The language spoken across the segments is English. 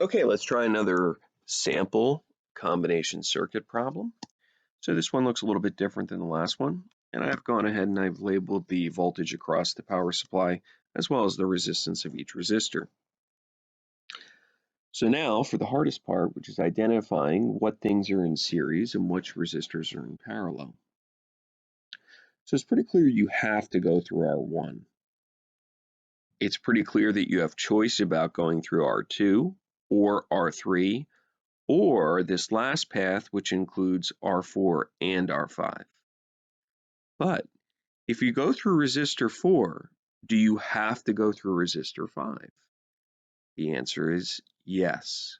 Okay, let's try another sample combination circuit problem. So this one looks a little bit different than the last one, and I've gone ahead and I've labeled the voltage across the power supply as well as the resistance of each resistor. So now for the hardest part, which is identifying what things are in series and which resistors are in parallel. So it's pretty clear you have to go through R1. It's pretty clear that you have choice about going through R2 or R3 or this last path, which includes R4 and R5. But if you go through resistor 4, do you have to go through resistor 5? The answer is yes.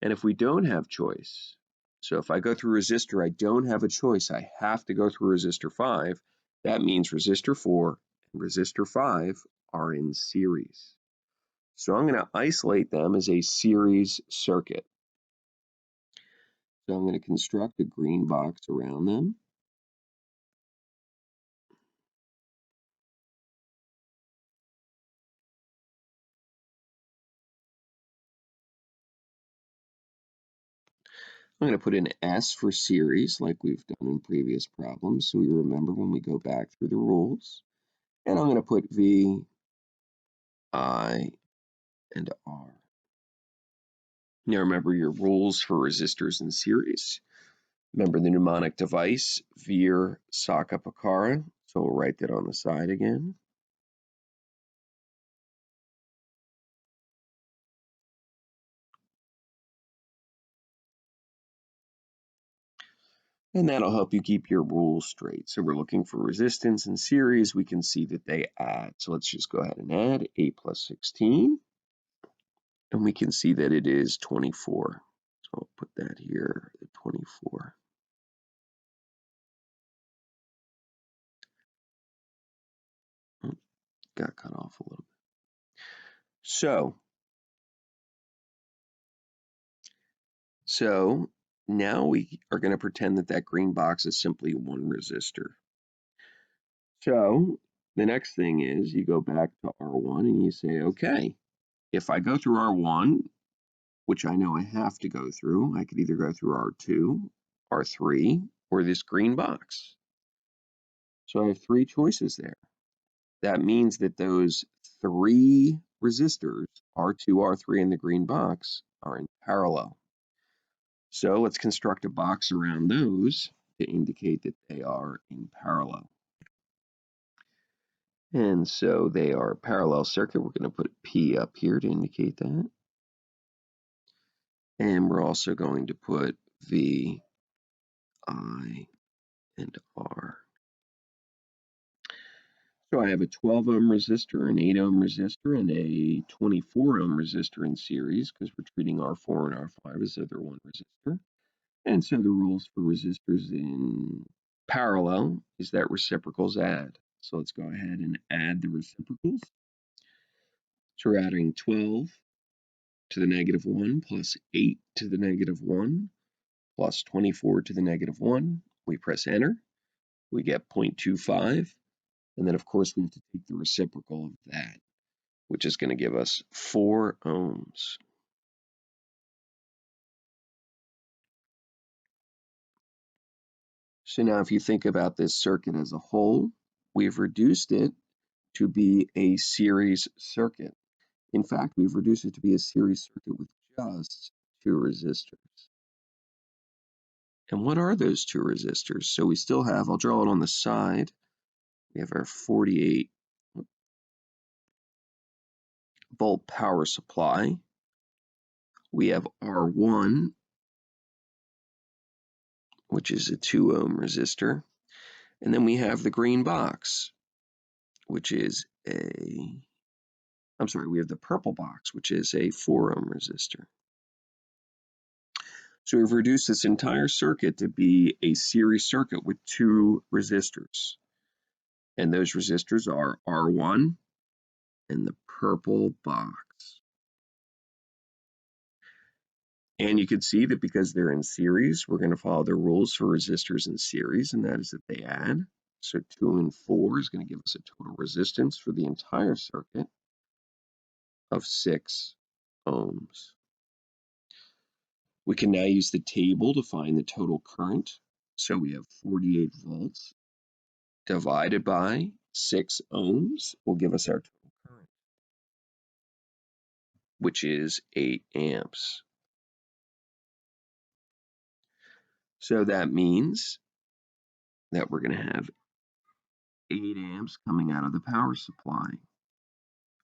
And if we don't have choice, so if I go through resistor, I don't have a choice, I have to go through resistor 5, that means resistor 4 and resistor 5 are in series. So I'm going to isolate them as a series circuit. So I'm going to construct a green box around them. I'm going to put an S for series like we've done in previous problems, so we remember when we go back through the rules. And I'm going to put V, I, and R. Now remember your rules for resistors in series. Remember the mnemonic device, Vir Sacca Picara. So we'll write that on the side again. And that'll help you keep your rules straight. So we're looking for resistance in series. We can see that they add. So let's just go ahead and add 8 plus 16. And we can see that it is 24. So I'll put that here at 24. Got cut off a little bit. So now we are going to pretend that that green box is simply one resistor. So the next thing is you go back to R1 and you say, okay, if I go through R1, which I know I have to go through, I could either go through R2, R3, or this green box. So I have three choices there. That means that those three resistors, R2, R3, and the green box, are in parallel. So let's construct a box around those to indicate that they are in parallel. And so they are a parallel circuit. We're going to put a P up here to indicate that. And we're also going to put V, I, and R. So I have a 12 ohm resistor, an 8 ohm resistor, and a 24 ohm resistor in series because we're treating R4 and R5 as though they're one resistor. And so the rules for resistors in parallel is that reciprocals add. So let's go ahead and add the reciprocals. So we're adding 12 to the negative 1 plus 8 to the negative 1 plus 24 to the negative 1. We press enter. We get 0.25. And then, of course, we have to take the reciprocal of that, which is going to give us 4 ohms. So now if you think about this circuit as a whole, we've reduced it to be a series circuit. In fact, we've reduced it to be a series circuit with just 2 resistors. And what are those 2 resistors? So we still have, I'll draw it on the side, we have our 48 volt power supply. We have R1, which is a 2 ohm resistor. And then we have the green box, which is we have the purple box, which is a 4 ohm resistor. So we've reduced this entire circuit to be a series circuit with 2 resistors. And those resistors are R1 and the purple box. And you can see that because they're in series, we're going to follow the rules for resistors in series, and that is that they add. So 2 and 4 is going to give us a total resistance for the entire circuit of 6 ohms. We can now use the table to find the total current. So we have 48 volts divided by 6 ohms will give us our total current, which is 8 amps. So that means that we're going to have 8 amps coming out of the power supply.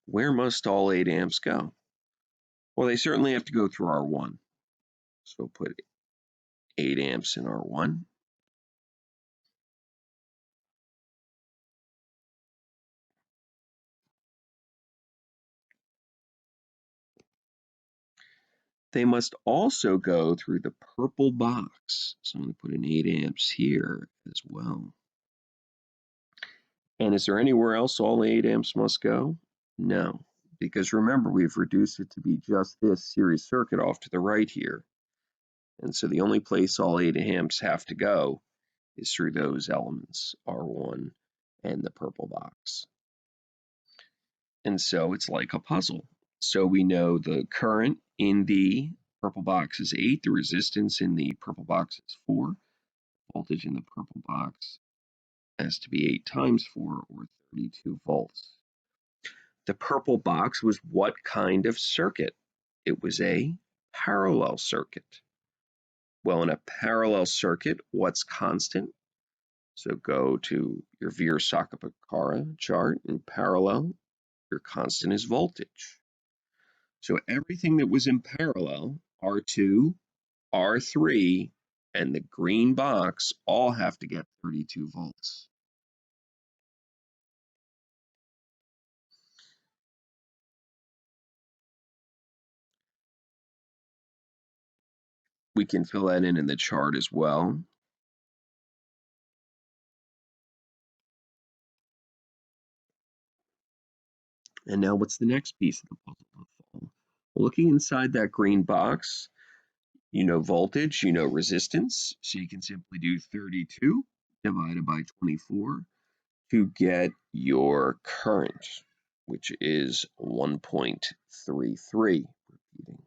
Where must all 8 amps go? Well, they certainly have to go through R1. So we'll put 8 amps in R1. They must also go through the purple box. So I'm going to put in 8 amps here as well. And is there anywhere else all 8 amps must go? No, because remember, we've reduced it to be just this series circuit off to the right here. And so the only place all 8 amps have to go is through those elements, R1 and the purple box. And so it's like a puzzle. So we know the current in the purple box is 8, the resistance in the purple box is 4, voltage in the purple box has to be 8 times 4, or 32 volts. The purple box was what kind of circuit? It was a parallel circuit. Well, in a parallel circuit, what's constant? So go to your Veer-Sakopekara chart. In parallel, your constant is voltage. So everything that was in parallel, R2, R3, and the green box all have to get 32 volts. We can fill that in the chart as well. And now what's the next piece of the puzzle? Looking inside that green box, you know voltage, you know resistance, so you can simply do 32 divided by 24 to get your current, which is 1.33. Repeating.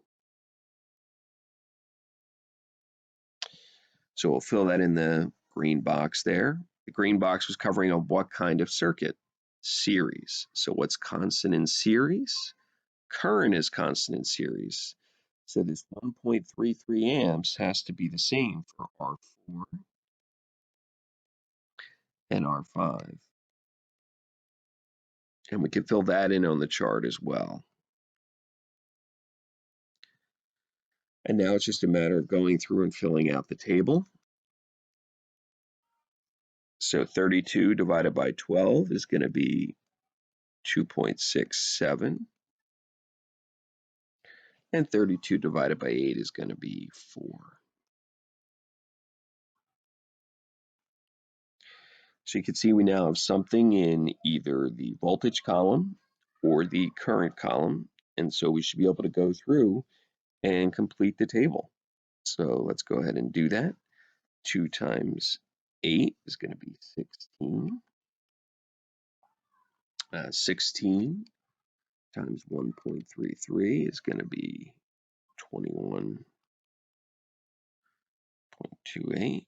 So we'll fill that in the green box there. The green box was covering a what kind of circuit? Series. So what's constant in series? Current is constant in series. So this 1.33 amps has to be the same for R4 and R5. And we can fill that in on the chart as well. And now it's just a matter of going through and filling out the table. So 32 divided by 12 is going to be 2.67. And 32 divided by 8 is going to be 4. So you can see we now have something in either the voltage column or the current column. And so we should be able to go through and complete the table. So let's go ahead and do that. 2 times 8 is going to be 16. 16 times 1.33 is going to be 21.28.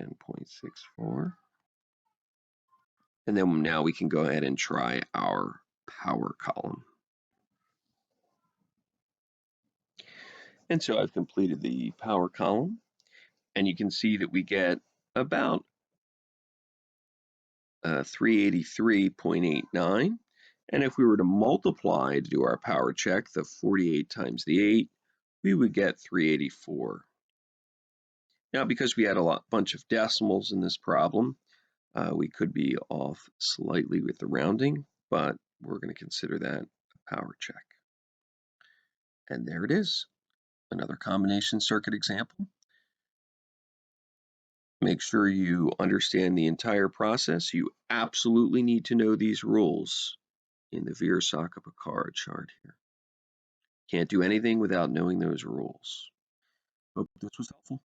10.64. And then now we can go ahead and try our power column. And so I've completed the power column, and you can see that we get about 383.89. And if we were to multiply to do our power check, the 48 times the 8, we would get 384. Now, because we had a bunch of decimals in this problem, we could be off slightly with the rounding, but we're going to consider that a power check. And there it is, another combination circuit example. Make sure you understand the entire process. You absolutely need to know these rules in the Veer-Sakopekara chart here. Can't do anything without knowing those rules. Hope this was helpful.